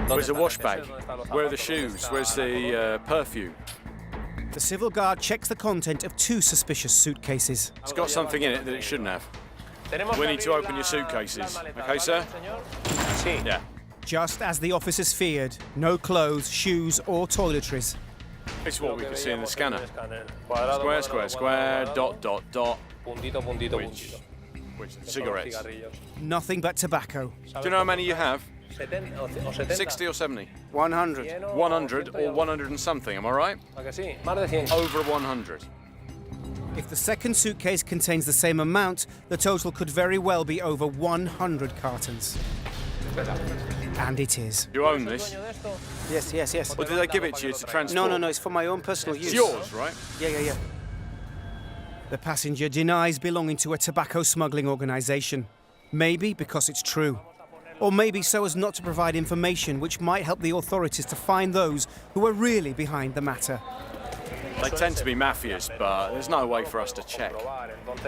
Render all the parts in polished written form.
Where's the wash bag? Where are the shoes? Where's the perfume? The civil guard checks the content of 2 suspicious suitcases. It's got something in it that it shouldn't have. We need to open your suitcases. Okay, sir? Yeah. Just as the officers feared, no clothes, shoes or toiletries. It's what we could see in the scanner. Square, square, square, dot, dot, dot. Which cigarettes. Nothing but tobacco. Do you know how many you have? 60 or 70? 100. 100 or 100 and something, am I right? Over 100. If the second suitcase contains the same amount, the total could very well be over 100 cartons. And it is. You own this? Yes. Or did they give it to you to transport? No, it's for my own personal use. It's yours, right? Yeah. The passenger denies belonging to a tobacco smuggling organisation. Maybe because it's true. Or maybe so as not to provide information which might help the authorities to find those who are really behind the matter. They tend to be mafias, but there's no way for us to check.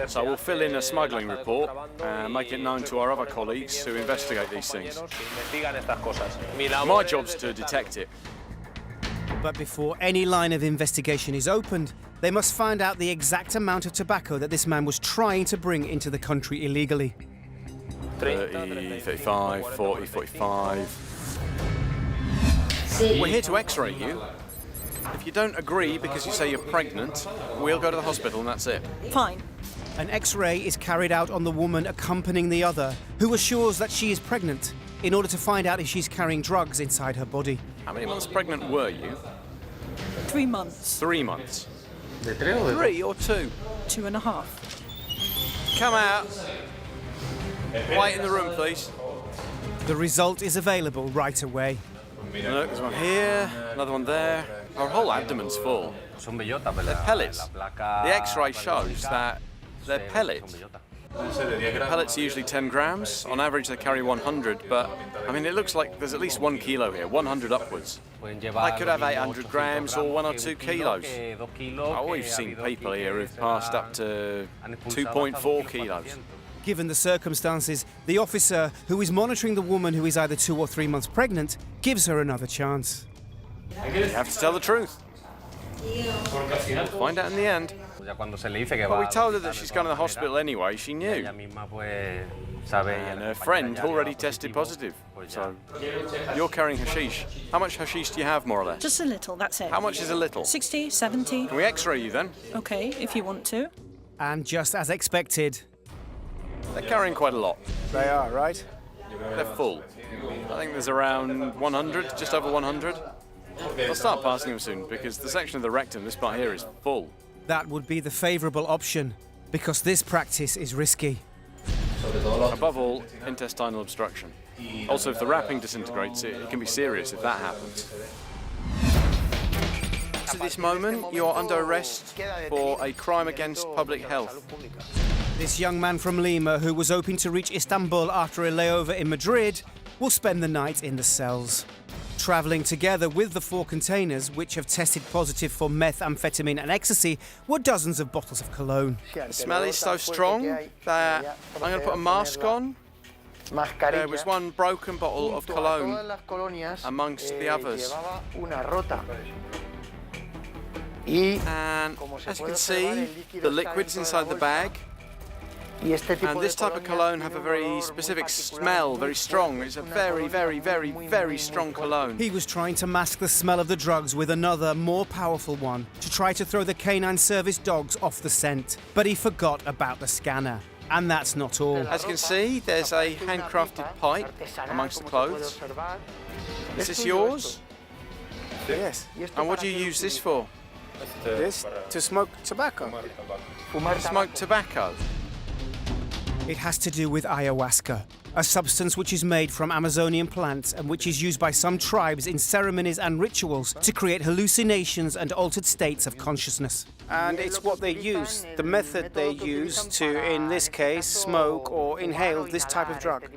So we'll fill in a smuggling report and make it known to our other colleagues who investigate these things. My job's to detect it. But before any line of investigation is opened, they must find out the exact amount of tobacco that this man was trying to bring into the country illegally. 30, 35, 40, 45. We're here to x-ray you. If you don't agree because you say you're pregnant, we'll go to the hospital and that's it. Fine. An X-ray is carried out on the woman accompanying the other, who assures that she is pregnant, in order to find out if she's carrying drugs inside her body. How many months pregnant were you? 3 months. 3 months. 3 or 2? 2.5. Come out. Wait in the room, please. The result is available right away. Look, there's one here, another one there. Our whole abdomen's full. They're pellets. The X-ray shows that they're pellets. Pellets are usually 10 grams. On average, they carry 100, but I mean, it looks like there's at least 1 kilo here, 100 upwards. They could have 800 grams or 1 or 2 kilos. Oh, we've seen people here who've passed up to 2.4 kilos. Given the circumstances, the officer, who is monitoring the woman who is either 2 or 3 months pregnant, gives her another chance. You have to tell the truth. We'll find out in the end. But we told her that she's going to the hospital anyway, she knew. And her friend already tested positive. So you're carrying hashish. How much hashish do you have, more or less? Just a little, that's it. How much is a little? 60, 70. Can we x-ray you then? Okay, if you want to. And just as expected, They're carrying quite a lot. They are, right? They're full. I think there's around 100, just over 100. I'll start passing them soon because the section of the rectum, this part here, is full. that would be the favourable option, because this practice is risky. Above all, intestinal obstruction. Also, if the wrapping disintegrates, it can be serious if that happens. At this moment, you are under arrest for a crime against public health. This young man from Lima, who was hoping to reach Istanbul after a layover in Madrid, will spend the night in the cells. Travelling together with the 4 containers, which have tested positive for methamphetamine and ecstasy, were dozens of bottles of cologne. The smell is so strong that I'm going to put a mask on. There was one broken bottle of cologne amongst the others. And as you can see, the liquid's inside the bag. And this type of cologne have a very specific smell, very strong. It's a very, very, very, very strong cologne. He was trying to mask the smell of the drugs with another, more powerful one, to try to throw the canine service dogs off the scent. But he forgot about the scanner. And that's not all. As you can see, there's a handcrafted pipe amongst the clothes. Is this yours? Yes. And what do you use this for? This to smoke tobacco. To smoke tobacco. It has to do with ayahuasca, a substance which is made from Amazonian plants and which is used by some tribes in ceremonies and rituals to create hallucinations and altered states of consciousness. And it's what they use, the method they use to, in this case, smoke or inhale this type of drug.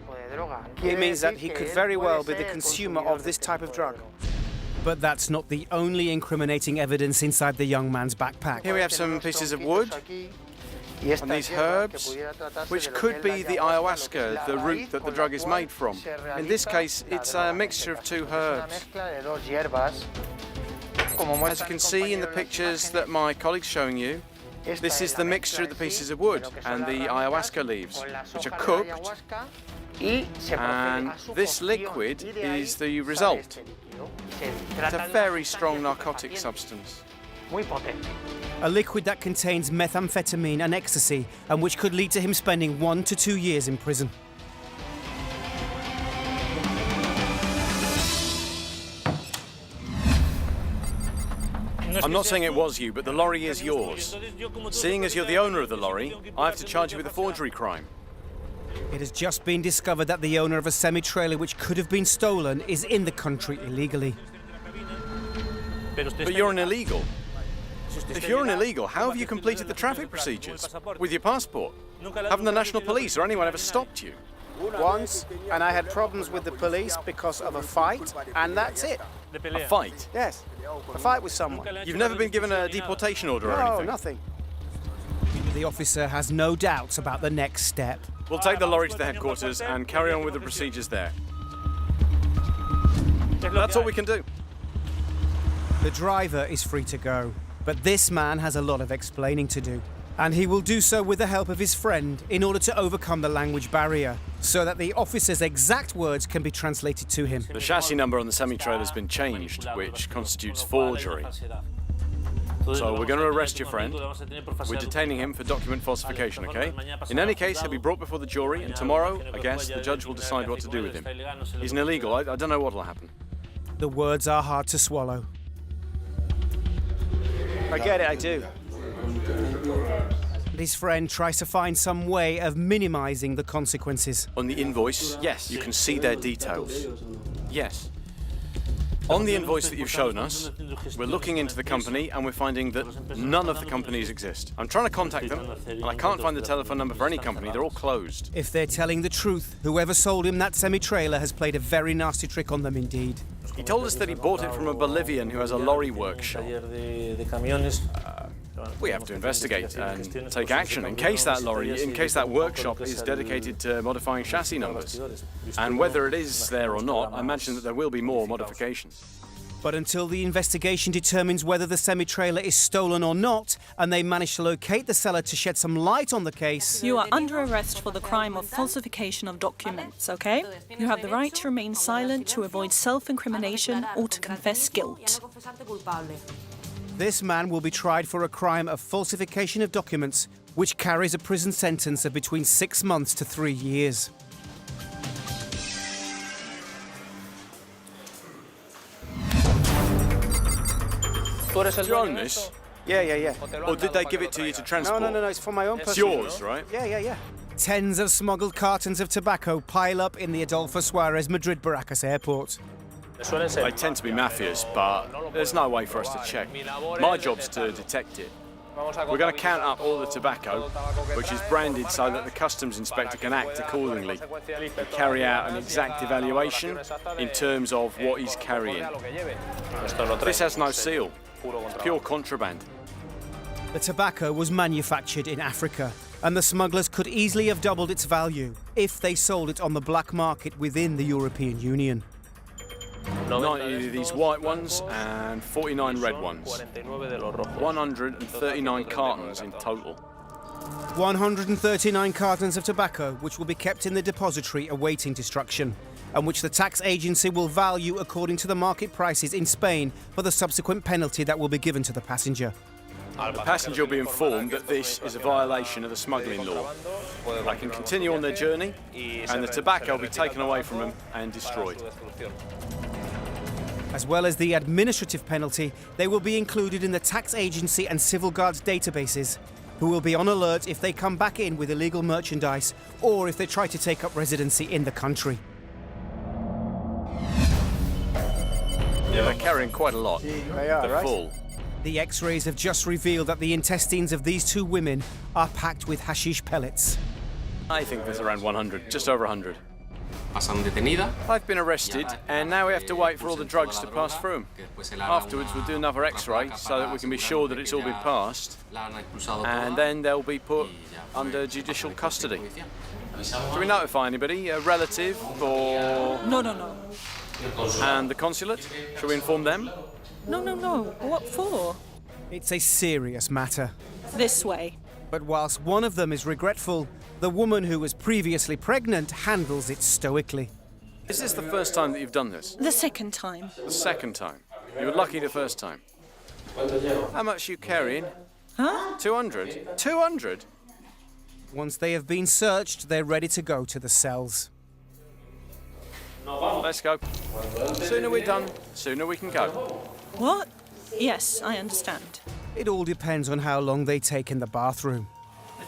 It means that he could very well be the consumer of this type of drug. But that's not the only incriminating evidence inside the young man's backpack. Here we have some pieces of wood. And these herbs, which could be the ayahuasca, the root that the drug is made from. In this case, it's a mixture of two herbs. As you can see in the pictures that my colleague's showing you, this is the mixture of the pieces of wood and the ayahuasca leaves, which are cooked, and this liquid is the result. It's a very strong narcotic substance. A liquid that contains methamphetamine and ecstasy, and which could lead to him spending 1 to 2 years in prison. I'm not saying it was you, but the lorry is yours. Seeing as you're the owner of the lorry, I have to charge you with a forgery crime. It has just been discovered that the owner of a semi-trailer which could have been stolen is in the country illegally. But you're an illegal. If you're an illegal, how have you completed the traffic procedures? With your passport? Haven't the national police or anyone ever stopped you? Once, and I had problems with the police because of a fight, and that's it. A fight? Yes, a fight with someone. You've never been given a deportation order or anything? No, nothing. The officer has no doubts about the next step. We'll take the lorry to the headquarters and carry on with the procedures there. That's all we can do. The driver is free to go, but this man has a lot of explaining to do. And he will do so with the help of his friend in order to overcome the language barrier, so that the officer's exact words can be translated to him. The chassis number on the semi-trailer has been changed, which constitutes forgery. So we're going to arrest your friend. We're detaining him for document falsification, okay? In any case, he'll be brought before the jury, and tomorrow, I guess, the judge will decide what to do with him. He's an illegal. I don't know what will happen. The words are hard to swallow. I get it, I do. His friend tries to find some way of minimizing the consequences. On the invoice, yes, you can see their details. Yes. On the invoice that you've shown us, we're looking into the company and we're finding that none of the companies exist. I'm trying to contact them, and I can't find the telephone number for any company. They're all closed. If they're telling the truth, whoever sold him that semi-trailer has played a very nasty trick on them indeed. He told us that he bought it from a Bolivian who has a lorry workshop. We have to investigate and take action in case that workshop is dedicated to modifying chassis numbers. And whether it is there or not, I imagine that there will be more modifications. But until the investigation determines whether the semi-trailer is stolen or not, and they manage to locate the seller to shed some light on the case... You are under arrest for the crime of falsification of documents, okay? You have the right to remain silent, to avoid self-incrimination, or to confess guilt. This man will be tried for a crime of falsification of documents, which carries a prison sentence of between 6 months to 3 years. Do you own this? Yeah. Or did they give it to you to transport? No, it's for my own It's personal. yours, right? Yeah. Tens of smuggled cartons of tobacco pile up in the Adolfo Suarez Madrid Barracas airport. They tend to be mafias, but there's no way for us to check. My job's to detect it. We're going to count up all the tobacco, which is branded so that the customs inspector can act accordingly and carry out an exact evaluation in terms of what he's carrying. This has no seal. It's pure contraband. The tobacco was manufactured in Africa, and the smugglers could easily have doubled its value if they sold it on the black market within the European Union. 90 of these white ones and 49 red ones. 139 cartons in total. 139 cartons of tobacco, which will be kept in the depository awaiting destruction, and which the tax agency will value according to the market prices in Spain for the subsequent penalty that will be given to the passenger. The passenger will be informed that this is a violation of the smuggling law. They can continue on their journey, and the tobacco will be taken away from them and destroyed. As well as the administrative penalty, they will be included in the tax agency and civil guards databases, who will be on alert if they come back in with illegal merchandise or if they try to take up residency in the country. Yeah, they're carrying quite a lot. They are, They're right? full. The X-rays have just revealed that the intestines of these two women are packed with hashish pellets. I think there's around 100, just over 100. I've been arrested, and now we have to wait for all the drugs to pass through. Afterwards, we'll do another X-ray so that we can be sure that it's all been passed, and then they'll be put under judicial custody. Do we notify anybody, a relative or... No. And the consulate? Shall we inform them? No. What for? It's a serious matter. This way. But whilst one of them is regretful, the woman who was previously pregnant handles it stoically. Is this the first time that you've done this? The second time. The second time? You were lucky the first time. How much are you carrying? Huh? 200? 200? Once they have been searched, they're ready to go to the cells. Let's go. Sooner we're done, sooner we can go. What? Yes, I understand. It all depends on how long they take in the bathroom.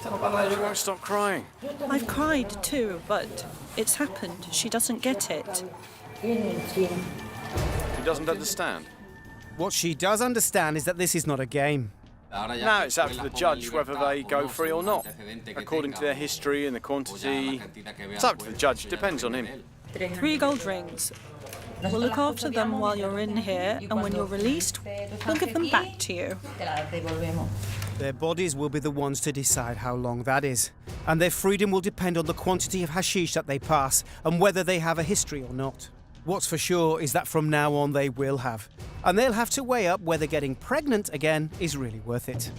She won't stop crying. I've cried too, but it's happened. She doesn't get it. She doesn't understand. What she does understand is that this is not a game. Now it's up to the judge whether they go free or not. According to their history and the quantity, it's up to the judge, depends on him. 3 gold rings. We'll look after them while you're in here, and when you're released, we'll give them back to you. Their bodies will be the ones to decide how long that is. And their freedom will depend on the quantity of hashish that they pass and whether they have a history or not. What's for sure is that from now on they will have. And they'll have to weigh up whether getting pregnant again is really worth it.